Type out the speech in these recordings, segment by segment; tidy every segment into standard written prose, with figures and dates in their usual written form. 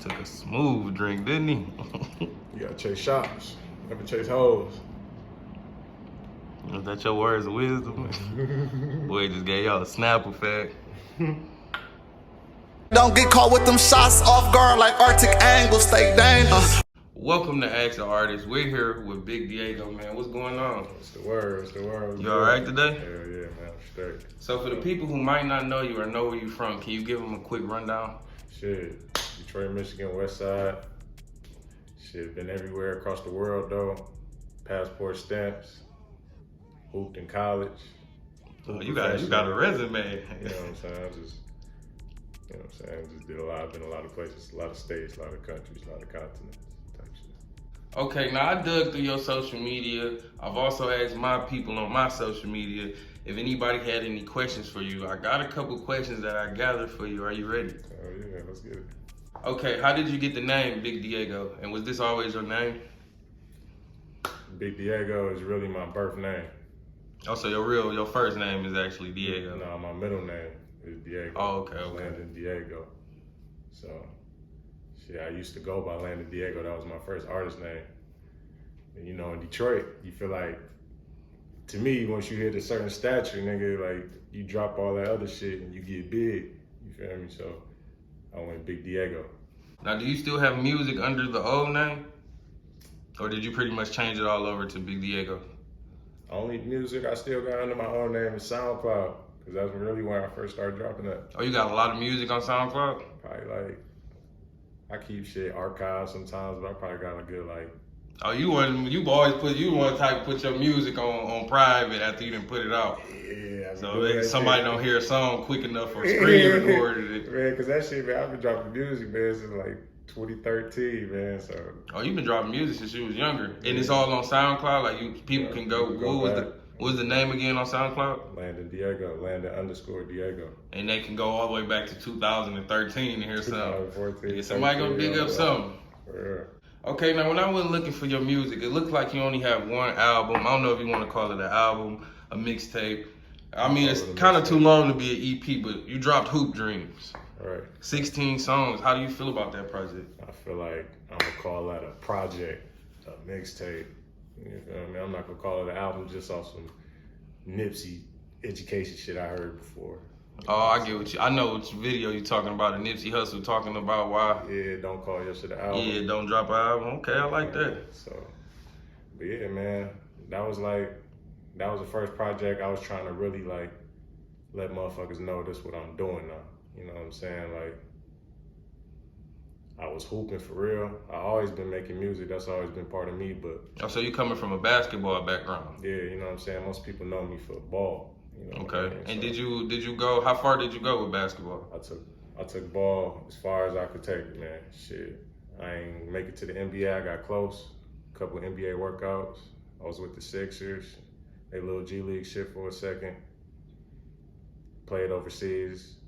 Took a smooth drink, didn't he? You gotta chase shots, never chase hoes. Was that your words of wisdom? Boy just gave y'all a snap effect. Don't get caught with them shots off guard like Arctic Angle, stay dangerous. Welcome to Ask the Artist. We're here with Big Diego, man. What's going on? What's the word? What's the word? You alright today? Hell yeah, man. I'm straight. So for the people who might not know you or know where you from, can you give them a quick rundown? Shit, Detroit, Michigan, West Side. Shit, been everywhere across the world though. Passport stamps. Hooped in college. You got a resume. You know what I'm saying? Just did a lot. Been a lot of places, a lot of states, a lot of countries, a lot of continents. Type shit. Okay, now I dug through your social media. I've also asked my people on my social media if anybody had any questions for you. I got a couple questions that I gathered for you. Are you ready? Oh yeah, let's get it. Okay, how did you get the name Big Diego? And was this always your name? Big Diego is really my birth name. Oh, so your first name is actually Diego. No, my middle name is Diego. Oh, okay. Landon Diego. So, shit, I used to go by Landon Diego. That was my first artist name. And you know, in Detroit, you feel like, to me, once you hit a certain stature, nigga, like, you drop all that other shit and you get big. You feel me? So, I went Big Diego. Now, do you still have music under the old name? Or did you pretty much change it all over to Big Diego? Only music I still got under my own name is SoundCloud, because that's really when I first started dropping that. Oh, you got a lot of music on SoundCloud? Probably like, I keep shit archived sometimes, but I probably got a good like. Oh, you want to type to put your music on private after you didn't put it out. Yeah. So somebody don't hear a song quick enough or screen recorded it. Man, because that shit, man, I've been dropping music, man, since like 2013, man. So. Oh, you've been dropping music since you was younger, and it's all on SoundCloud. Like people can go. What was the name again on SoundCloud? Landon Diego, Landon_Diego. And they can go all the way back to 2013 and hear something. 2014. Yeah, somebody gonna dig up something. Yeah. Okay, now when I went looking for your music, it looked like you only have one album. I don't know if you want to call it an album, a mixtape. I mean, it's kind of too long to be an EP, but you dropped Hoop Dreams. All right. 16 songs. How do you feel about that project? I feel like I'm gonna call that a project, a mixtape. You feel me? I'm not gonna call it an album just off some Nipsey education shit I heard before. Oh, I get what I know which video you talking about, the Nipsey Hussle talking about why. Yeah, don't call your shit an album. Yeah, don't drop an album. Okay, I like that. So, but yeah, man, that was the first project I was trying to really like let motherfuckers know this what I'm doing now. You know what I'm saying? Like, I was hooping for real. I always been making music. That's always been part of me, but. Oh, so you coming from a basketball background? Yeah, you know what I'm saying? Most people know me for ball. You know okay. I mean? And so, did you go, how far did you go with basketball? I took ball as far as I could take it, man. Shit. I ain't make it to the NBA. I got close. A couple of NBA workouts. I was with the Sixers. They little G League shit for a second. Played overseas.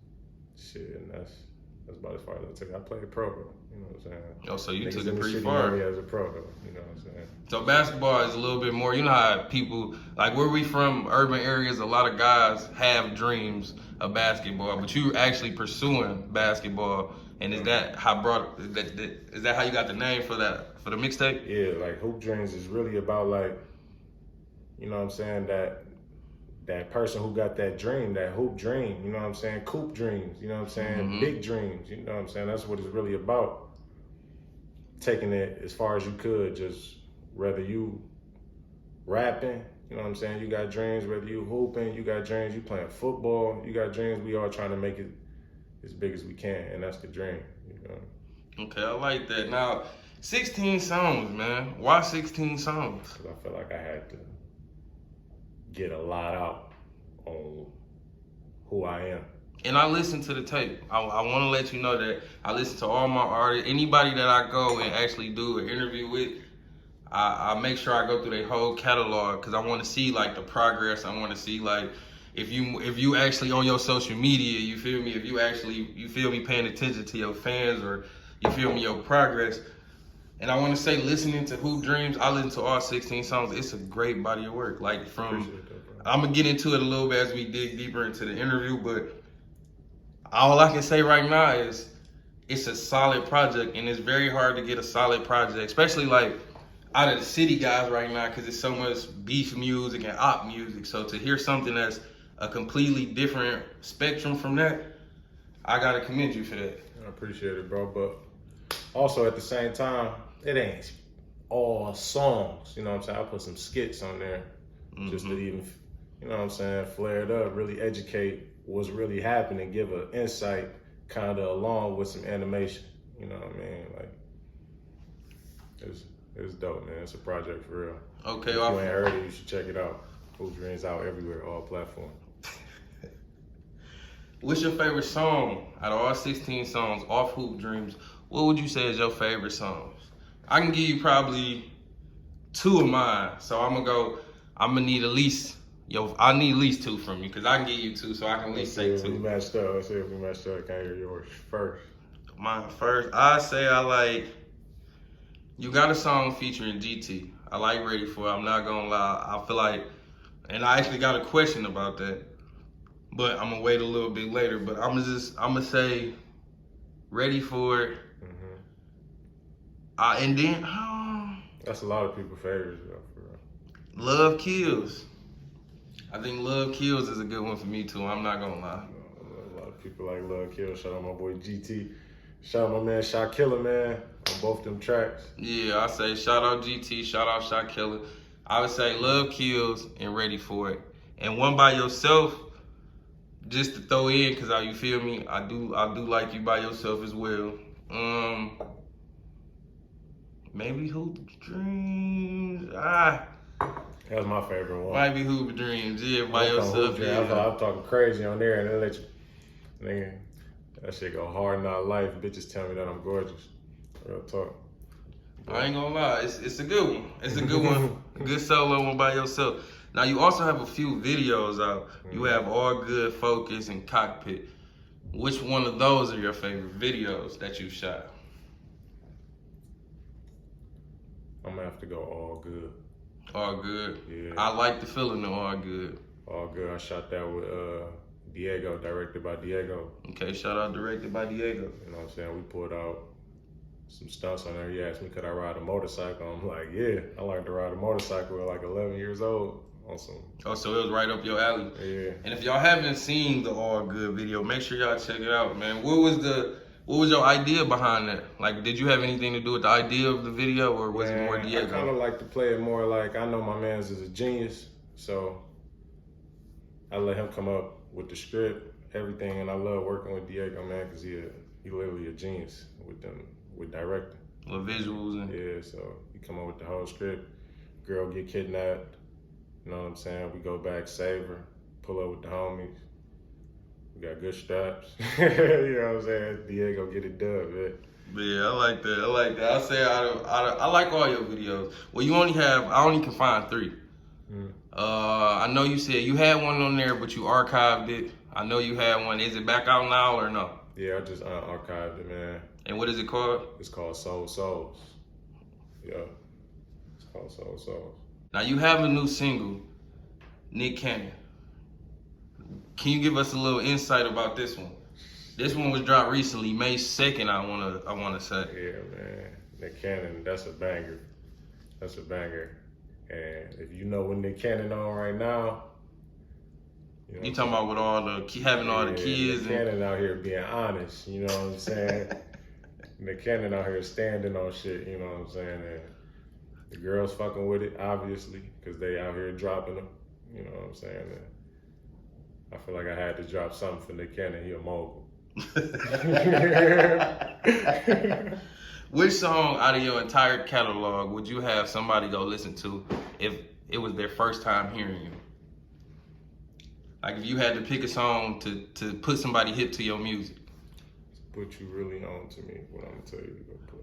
Shit, and that's about as far as I took it. I played pro, though. You know what I'm saying? Oh, so you Niggas took in it the pretty city far. know me as a pro, though. You know what I'm saying? So basketball is a little bit more, you know how people, like where we from, urban areas, a lot of guys have dreams of basketball, but you actually pursuing basketball. And is that how is that how you got the name for the mixtape? Yeah, like Hoop Dreams is really about like, you know what I'm saying, that person who got that dream, that hoop dream, you know what I'm saying? Coop dreams, you know what I'm saying? Mm-hmm. Big dreams, you know what I'm saying? That's what it's really about. Taking it as far as you could, just whether you rapping, you know what I'm saying? You got dreams, whether you hooping, you got dreams, you playing football, you got dreams, we all trying to make it as big as we can, and that's the dream, you know? Okay, I like that. Now, 16 songs, man. Why 16 songs? Because I feel like I had to get a lot out on who I am. And I listen to the tape. I want to let you know that I listen to all my artists. Anybody that I go and actually do an interview with, I make sure I go through their whole catalog because I want to see like the progress. I want to see like if you actually on your social media, you feel me? If you feel me paying attention to your fans or you feel me your progress. And I want to say, listening to Hoop Dreams, I listen to all 16 songs. It's a great body of work. Like I'm gonna get into it a little bit as we dig deeper into the interview, but all I can say right now is it's a solid project, and it's very hard to get a solid project, especially like out of the city guys right now, because it's so much beef music and op music. So to hear something that's a completely different spectrum from that, I gotta commend you for that. I appreciate it, bro. But also at the same time, it ain't all songs. You know what I'm saying? I put some skits on there just to even, you know what I'm saying, flare it up, really educate what's really happening, give an insight kind of along with some animation. You know what I mean? Like, it's dope, man. It's a project for real. Okay, if you ain't heard it, you should check it out. Hoop Dreams out everywhere, all platforms. What's your favorite song out of all 16 songs off Hoop Dreams? What would you say is your favorite songs? I can give you probably 2 of mine. So I'm gonna need at least, I need at least 2 from you, because I can give you 2, so I can at least say 2. We matched up. Let's see if we matched up. Can I hear yours first? Mine first, I say I like, you got a song featuring GT. I like Ready For It, I'm not gonna lie. I feel like, and I actually got a question about that, but I'm gonna wait a little bit later. But I'm gonna say Ready For It. And then, that's a lot of people's favorites, though, for real. Love Kills. I think Love Kills is a good one for me too. I'm not gonna lie. A lot of people like Love Kills. Shout out my boy GT. Shout out my man Shot Killer, man, on both them tracks. Yeah, I say shout out GT, shout out Shot Killer. I would say Love Kills and Ready For It. And One By Yourself, just to throw in, cause you feel me, I do like You By Yourself as well. Maybe Hoop Dreams. That was my favorite one. Might be Hoop Dreams. Yeah, By Yourself. Yeah. I'm talking crazy on there, and they let you, nigga, that shit go hard in our life. Bitches tell me that I'm gorgeous. Real talk. I ain't gonna lie, it's a good one. It's a good one. Good solo One By Yourself. Now you also have a few videos out. You have All Good, Focus, and Cockpit. Which one of those are your favorite videos that you shot? I'm gonna have to go All Good. All Good? Yeah. I like the feeling of All Good. All Good. I shot that with Diego, directed by Diego. Okay, shout out directed by Diego. You know what I'm saying? We pulled out some stunts on there. He asked me, could I ride a motorcycle? I'm like, yeah, I like to ride a motorcycle at like 11 years old. On some. Oh, so it was right up your alley. Yeah. And if y'all haven't seen the All Good video, make sure y'all check it out, man. What was your idea behind that? Like, did you have anything to do with the idea of the video, or was it more Diego? I kind of like to play it more like, I know my man's is a genius, so I let him come up with the script, everything, and I love working with Diego, man, because he literally a genius with directing. With visuals and... Yeah, so he come up with the whole script. Girl get kidnapped, you know what I'm saying? We go back, save her, pull up with the homies. We got good straps. You know what I'm saying? Diego get it done, man. Yeah, I like that. I say I like all your videos. Well, I only can find 3. I know you said you had one on there, but you archived it. I know you had one. Is it back out now or no? Yeah, I just archived it, man. And what is it called? It's called Soul Souls. Yeah, it's called Soul Souls. Now you have a new single, Nick Cannon. Can you give us a little insight about this one? This one was dropped recently, May 2nd. I wanna say. Yeah, man. Nick Cannon, that's a banger. That's a banger. And if you know what Nick Cannon on right now, you talking about with all the having all the kids. Nick Cannon out here being honest. You know what I'm saying? Nick Cannon out here standing on shit. You know what I'm saying? And the girls fucking with it, obviously, because they out here dropping them. You know what I'm saying? And I feel like I had to drop something for Nick Cannon. He a mogul. Which song out of your entire catalog would you have somebody go listen to if it was their first time hearing you? Like if you had to pick a song to put somebody hip to your music. Put you really on to me, what I'm gonna tell you to go play.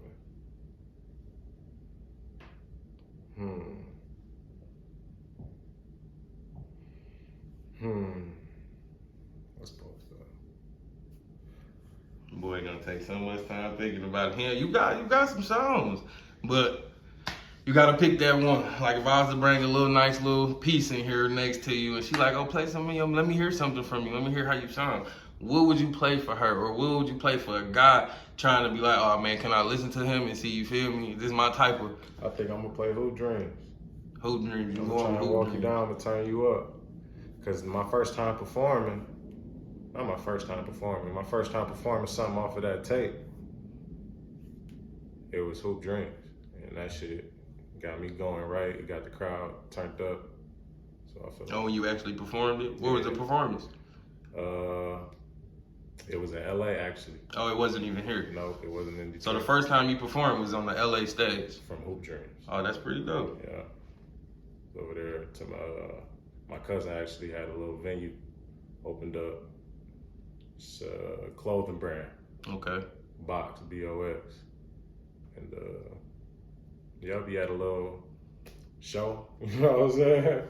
Let's pause that. Boy, gonna take so much time thinking about him. You got some songs, but You gotta pick that one. Like if I was to bring a little nice little piece in here next to you, and she like, oh, play something. Let me hear something from you. Let me hear how you sound. What would you play for her, or what would you play for a guy trying to be like, oh man, can I listen to him and see? You feel me? This is my type of I think I'm gonna play Hoop Dreams. Hoop Dreams. You I'm going trying to Hoop walk Dreams. you down, but turn you up. Cause my first time performing, not my first time performing. My first time performing something off of that tape. It was Hoop Dreams, and that shit got me going right. It got the crowd turned up. So I feel Oh, when you actually performed it? What was the performance? It was in LA actually. Oh, it wasn't even here. No, it wasn't in Detroit. So the first time you performed was on the LA stage. From Hoop Dreams. Oh, that's pretty dope. Yeah. Over there to my cousin actually had a little venue opened up. It's a clothing brand. Okay. Box, BOX. And yep, he had a little show. You know what I'm saying?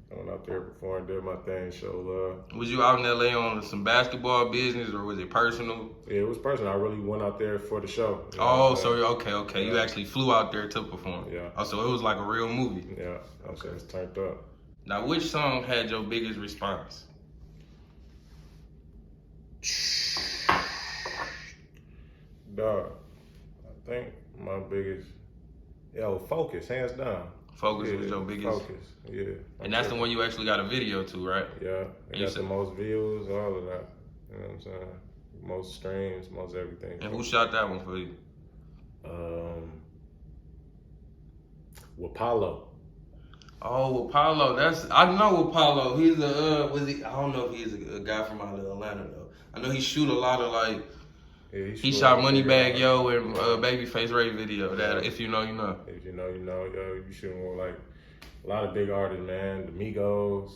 I went out there, performed, did my thing, showed love. Was you out in LA on some basketball business, or was it personal? Yeah, it was personal. I really went out there for the show. You know Oh, what I'm saying? so okay. You Yeah. actually flew out there to perform. Yeah. Oh, so it was like a real movie. Yeah, okay. It's turned up. Now, which song had your biggest response? Dog, I think my biggest, Focus, hands down. Focus was your biggest. Focus, yeah. And that's the one you actually got a video to, right? Yeah, And it you got said- the most views, all of that. You know what I'm saying? Most streams, most everything. And who shot that one for you? Wapalo. Oh, Apollo. I know Apollo. He's a I don't know if he's a guy from out of Atlanta though. I know he shoot a lot of like. Yeah, He shot Moneybag Yo and Babyface Ray video. That if you know, you know. If you know, you know. Yo, you shooting with like a lot of big artists, man. The Migos,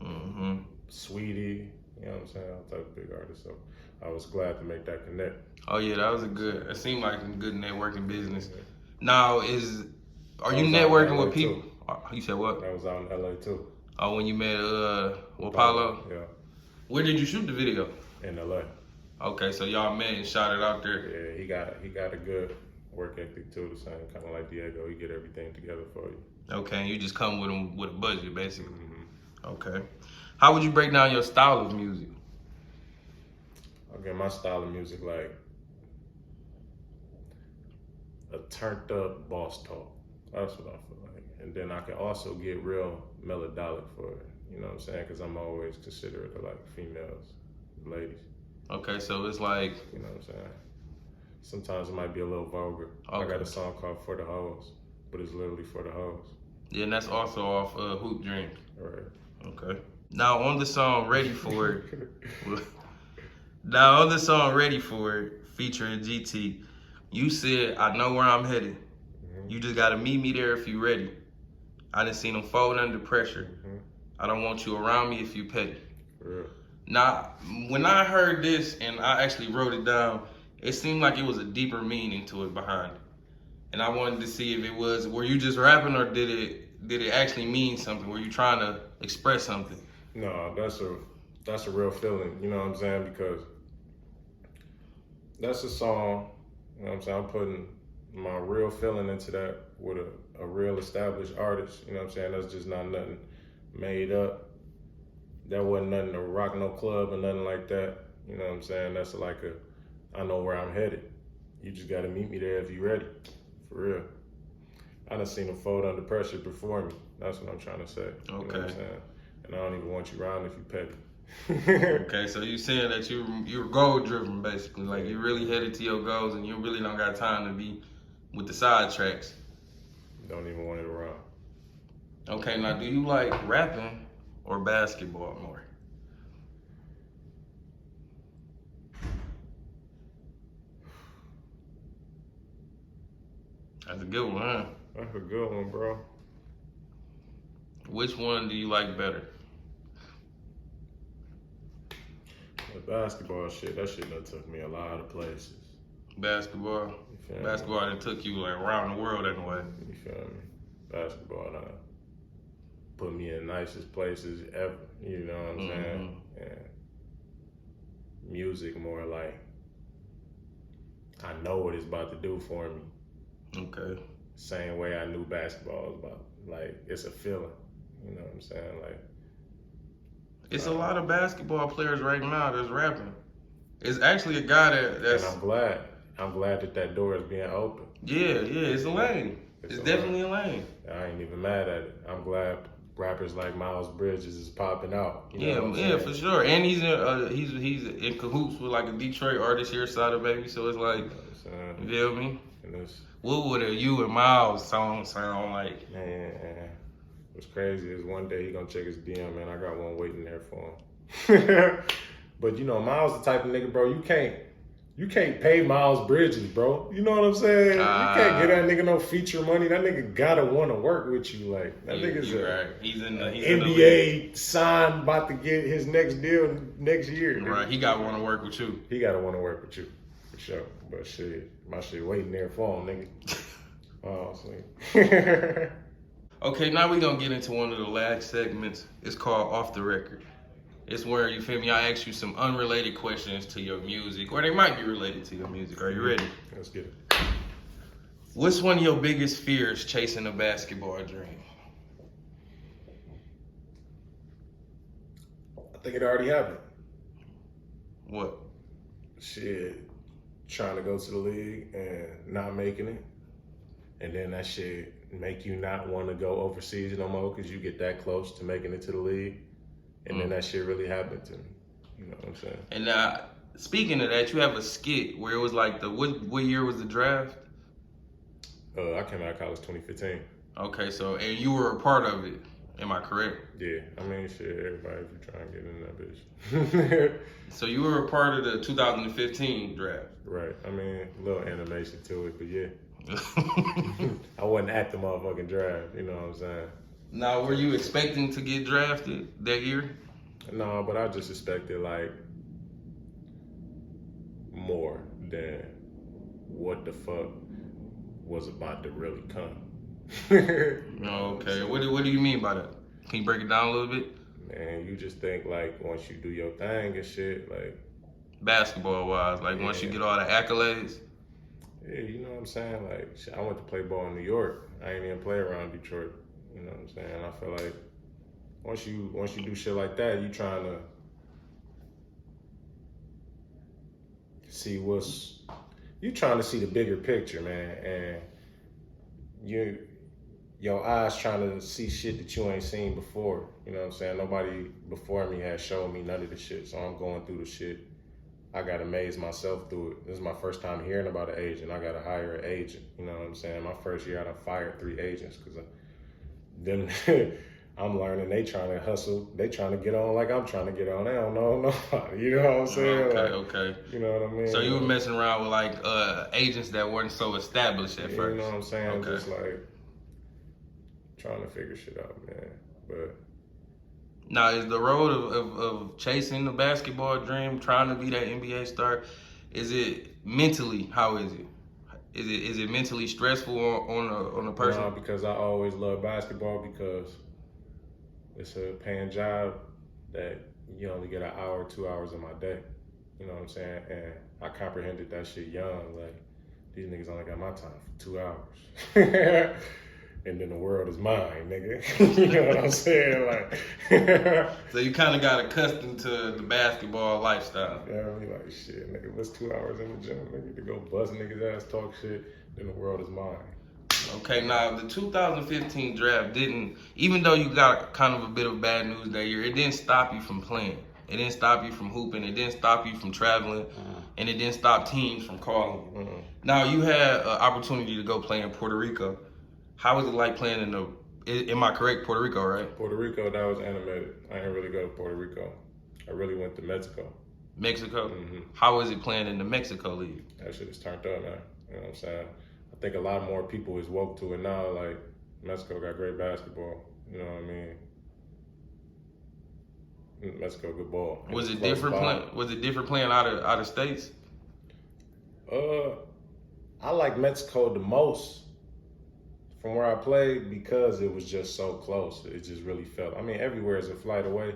Mm-hmm. Sweetie. You know what I'm saying? All type of big artists. So I was glad to make that connect. Oh yeah, that was it seemed like a good networking business. Now are you That was out in networking LA with people? too. You said what? That was out in LA too. Oh, when you met Apollo? Yeah, Where did you shoot the video? in LA. Okay, so y'all met and shot it out there. Yeah, he got a good work ethic too. The same kind of like Diego. He get everything together for you. Okay, and you just come with him with a budget, basically. Mm-hmm. Okay. How would you break down your style of music? Okay, my style of music like a turned up boss talk. That's what I feel like. And then I can also get real melodic for it. You know what I'm saying? Because I'm always considerate of like females, ladies. Okay, so it's like, You know what I'm saying? Sometimes it might be a little vulgar. I Okay. got a song called For the Hoes, but it's literally for the hoes. yeah, and that's also off Hoop Dreams. All right. Okay. Now on the song Ready For It. Now on the song Ready For It, featuring GT, you said, I know where I'm headed. Mhm. You just gotta meet me there if you ready. I done seen them fold under pressure. Mhm. I don't want you around me if you petty. For real. Now, when I heard this and I actually wrote it down, it seemed like it was a deeper meaning to it behind it. And I wanted to see if it was, were you just rapping or did it actually mean something? Were you trying to express something? No, that's a real feeling, you know what I'm saying? Because that's a song, you know what I'm saying? I'm putting my real feeling into that with a real established artist, you know what I'm saying? That's just not nothing made up. That wasn't nothing to rock no club or nothing like that, you know what I'm saying? That's like I know where I'm headed. You just gotta meet me there if you ready, for real. I done seen them fold under pressure before me. That's what I'm trying to say. You know what I'm Okay. saying? And I don't even want you around if you petty. Okay, so you saying that you're goal driven basically, like you really headed to your goals and you really don't got time to be with the side tracks. Don't even want it around. Okay, now do you like rapping or basketball more? That's a good one, huh? That's a good one, bro. Which one do you like better? The basketball shit, that shit done took me a lot of places. Basketball. You feel me? Basketball that took you like around the world anyway. You feel me? Basketball done put me in the nicest places ever. You know what I'm saying? And music more like I know what it's about to do for me. Okay. same way I knew basketball was about. Like, it's a feeling. You know what I'm saying? Like, It's a lot of basketball players right now that's rapping. It's actually a guy that's. and I'm glad. I'm glad that door is being open. Yeah, it's a lane. It's definitely a lane. I ain't even mad at it. I'm glad rappers like Miles Bridges is popping out. You know Yeah, what I'm yeah, saying? for sure. And he's in cahoots with like a Detroit artist here, Sada Baby. So it's like, You know what I'm saying? you feel me? And it's, What would a You and Miles song sound like? man, what's crazy is one day he gonna check his DM, man. I got one waiting there for him. But you know, Miles the type of nigga, bro. You can't pay Miles Bridges, bro. You know what I'm saying? You can't get that nigga no feature money. That nigga gotta want to work with you. Like that nigga's right. He's in the NBA signed, about to get his next deal next year. Nigga. Right, he got to want to work with you. He gotta want to work with you for sure. But shit, my shit waiting there for him, nigga. Oh, sweet. Okay, now we gonna get into one of the last segments. It's called Off the Record. It's where, you feel me, I ask you some unrelated questions to your music, or they might be related to your music. Are you ready? Let's get it. What's one of your biggest fears chasing a basketball dream? I think it already happened. What? Shit, trying to go to the league and not making it. And then that shit make you not want to go overseas no more because you get that close to making it to the league. And then that shit really happened to me. You know what I'm saying? And speaking of that, you have a skit where it was like what year was the draft? I came out of college 2015. Okay, so, and you were a part of it. Am I correct? Yeah, I mean, shit, everybody, if you try and get in that bitch. So you were a part of the 2015 draft. Right. I mean, a little animation to it, but yeah. I wasn't at the motherfucking draft, you know what I'm saying? Now, were you expecting to get drafted that year? No, but I just expected, like, more than what the fuck was about to really come. Okay. What do you mean by that? Can you break it down a little bit? Man, you just think, like, once you do your thing and shit, like... Basketball wise, like once you get all the accolades? Yeah, you know what I'm saying? Like, shit, I went to play ball in New York. I ain't even play around Detroit. You know what I'm saying? I feel like once you do shit like that, you trying to see the bigger picture, man. And your eyes trying to see shit that you ain't seen before. You know what I'm saying? Nobody before me has showed me none of the shit, so I'm going through the shit. I gotta amaze myself through it. This is my first time hearing about an agent. I gotta hire an agent. You know what I'm saying? My first year, I done fired 3 agents because then I'm learning they trying to hustle. They trying to get on like I'm trying to get on. They don't know nobody. You know what I'm saying? Okay. You know what I mean? So you were messing around with like agents that weren't so established at first. You know what I'm saying? Okay. Just like trying to figure shit out, man. But now, is the road of chasing the basketball dream, trying to be that NBA star, is it mentally? How is it? Is it mentally stressful on a person? no, because I always love basketball because it's a paying job that you only get an hour, 2 hours in my day. You know what I'm saying? And I comprehended that shit young. Like, these niggas only got my time for 2 hours. And then the world is mine, nigga. You know what I'm saying? Like, So you kind of got accustomed to the basketball lifestyle. yeah, I mean, like, shit, nigga, what's 2 hours in the gym, nigga, to go bust niggas ass, talk shit, then the world is mine. Okay, now the 2015 draft didn't, even though you got kind of a bit of bad news that year, it didn't stop you from playing. It didn't stop you from hooping. It didn't stop you from traveling. And it didn't stop teams from calling you. Now, you had an opportunity to go play in Puerto Rico. How was it like playing am I correct, Puerto Rico, right? Puerto Rico, that was animated. I didn't really go to Puerto Rico. I really went to Mexico. Mexico? How was it playing in the Mexico League? That shit is turned up, man. You know what I'm saying? I think a lot more people is woke to it now. Like, Mexico got great basketball. You know what I mean? Mexico, good ball. Was it different playing out of states? I like Mexico the most from where I played because it was just so close. It just really felt, I mean, everywhere is a flight away,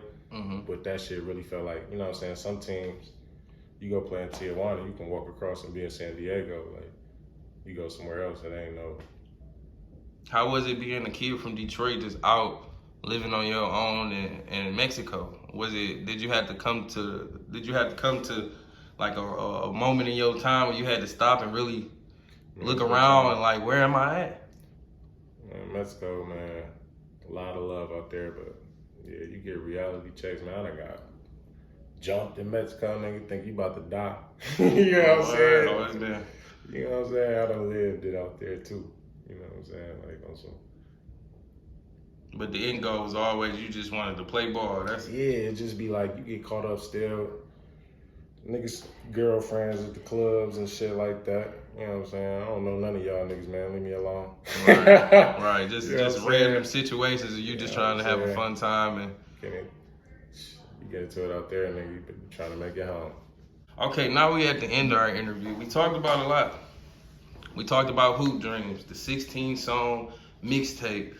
but that shit really felt like, you know what I'm saying? Some teams, you go play in Tijuana, you can walk across and be in San Diego. Like, you go somewhere else, it ain't no How was it being a kid from Detroit just out living on your own in Mexico? Did you have to come to like a moment in your time where you had to stop and really look around and like, where am I at? Man, Mexico, man, a lot of love out there, but yeah, you get reality checks, man. I got jumped in Mexico, nigga, think you about to die. You know what I'm saying? Always been. You know what I'm saying? I done lived it out there too. You know what I'm saying? Like on some. But the end goal was always you just wanted to play ball. It just be like you get caught up still. Niggas, girlfriends at the clubs and shit like that. You know what I'm saying? I don't know none of y'all niggas, man. Leave me alone. Right. Just You know just what I'm random saying? situations and you just You know trying to what I'm have a saying? fun time and. You get into it out there, nigga. You been trying to make it home. Okay, now we at the end of our interview. We talked about a lot. We talked about Hoop Dreams, the 16-song mixtape.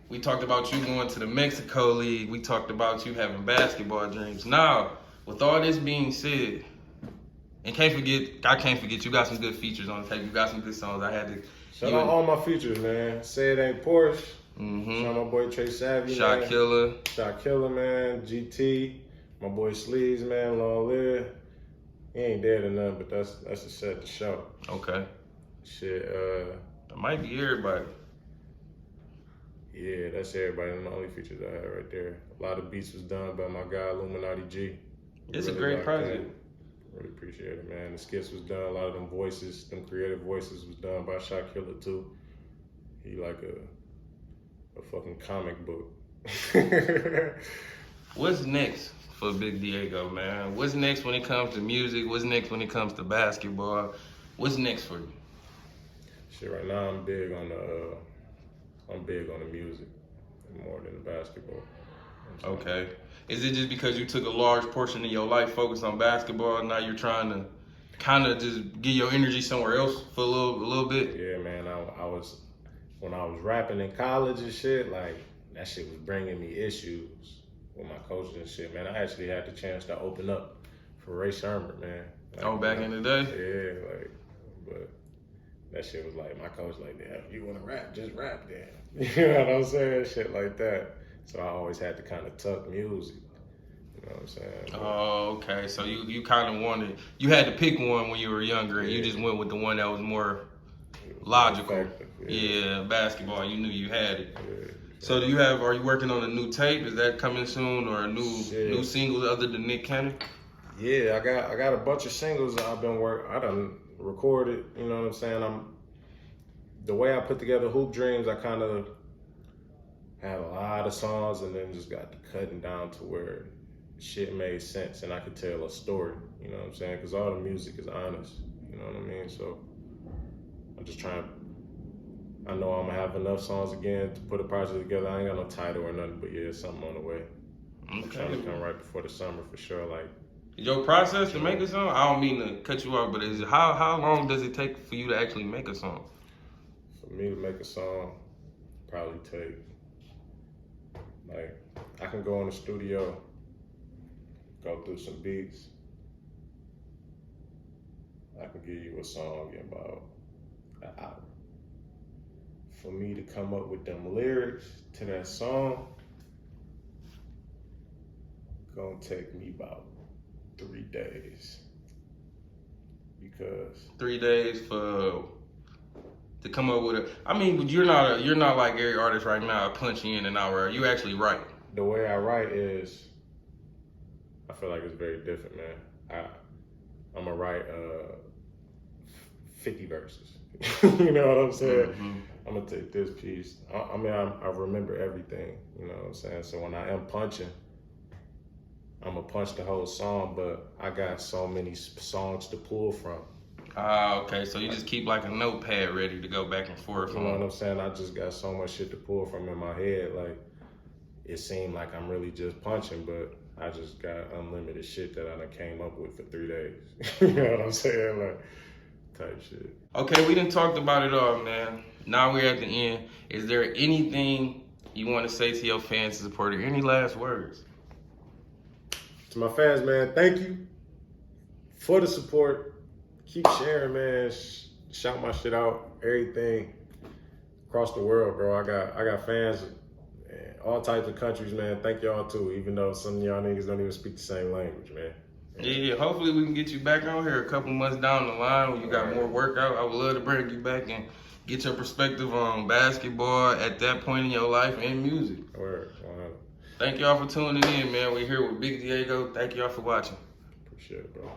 We talked about you going to the Mexico League. We talked about you having basketball dreams. Now, with all this being said, and I can't forget, you got some good features on the tape. You got some good songs. I had to. Shout out all my features, man. Say It Ain't Porsche. Mm-hmm. Shout out my boy Trey Savvy, Shot man. Killer. Shot Killer, man. GT. My boy Sleeves, man. Long Live. He ain't dead or nothing, but that's a set to show. Okay. Shit, That might be everybody. yeah, that's everybody. Them the only features I had right there. A lot of beats was done by my guy Illuminati G. It's a great like project. that. Really appreciate it, man. The skits was done. A lot of them voices, them creative voices was done by Shot Killer too. He like a fucking comic book. What's next for Big Diego, man? What's next when it comes to music? What's next when it comes to basketball? What's next for you? Shit, right now I'm big on the music more than the basketball. Okay. Is it just because you took a large portion of your life focused on basketball, and now you're trying to kind of just get your energy somewhere else for a little bit? Yeah, man. When I was rapping in college and shit, like that shit was bringing me issues with my coaches and shit, man. I actually had the chance to open up for Ray Sherman, man. Like, Back in the day? Yeah, like, but that shit was like, my coach like, damn, you want to rap, just rap then. You know what I'm saying? Shit like that. So I always had to kind of tuck music. You know what I'm saying? Oh, okay. So you kind of you had to pick one when you were younger, and you just went with the one that was more logical. Effective, Yeah, basketball. You knew you had it. Yeah. So are you working on a new tape? Is that coming soon, or a new single other than Nick Cannon? Yeah, I got a bunch of singles that I done recorded, you know what I'm saying? The way I put together Hoop Dreams, I kind of had a lot of songs and then just got to cutting down to where shit made sense and I could tell a story, you know what I'm saying? Because all the music is honest, you know what I mean? So I'm just I know I'm gonna have enough songs again to put a project together. I ain't got no title or nothing, but yeah, something on the way. I'm trying to come right before the summer for sure. Like, your process to make a song? I don't mean to cut you off, but how long does it take for you to actually make a song? for me to make a song, probably take, like, I can go in the studio, go through some beats. I can give you a song in about an hour. For me to come up with them lyrics to that song, gonna take me about 3 days. Because 3 days to come up with a. I mean, you're not like every artist right now, punch in and out. Right? You actually write. the way I write is, I feel like it's very different, man. I'm gonna write 50 verses. You know what I'm saying? Mm-hmm. I'm gonna take this piece. I remember everything. You know what I'm saying? So when I am punching, I'm gonna punch the whole song, but I got so many songs to pull from. Okay. So you just keep like a notepad ready to go back and forth. You know what I'm saying? I just got so much shit to pull from in my head. Like, it seemed like I'm really just punching, but I just got unlimited shit that I done came up with for 3 days. You know what I'm saying? Like, type shit. Okay, we done talked about it all, man. Now we're at the end. Is there anything you want to say to your fans and supporters? Any last words? To my fans, man, thank you for the support. Keep sharing, man. Shout my shit out. Everything. across the world, bro. I got fans in all types of countries, man. Thank y'all too, even though some of y'all niggas don't even speak the same language, man. Yeah, hopefully we can get you back on here a couple months down the line when you got more workout. I would love to bring you back and get your perspective on basketball at that point in your life and music. Word. Thank y'all for tuning in, man. We're here with Big Diego. Thank y'all for watching. Appreciate it, bro.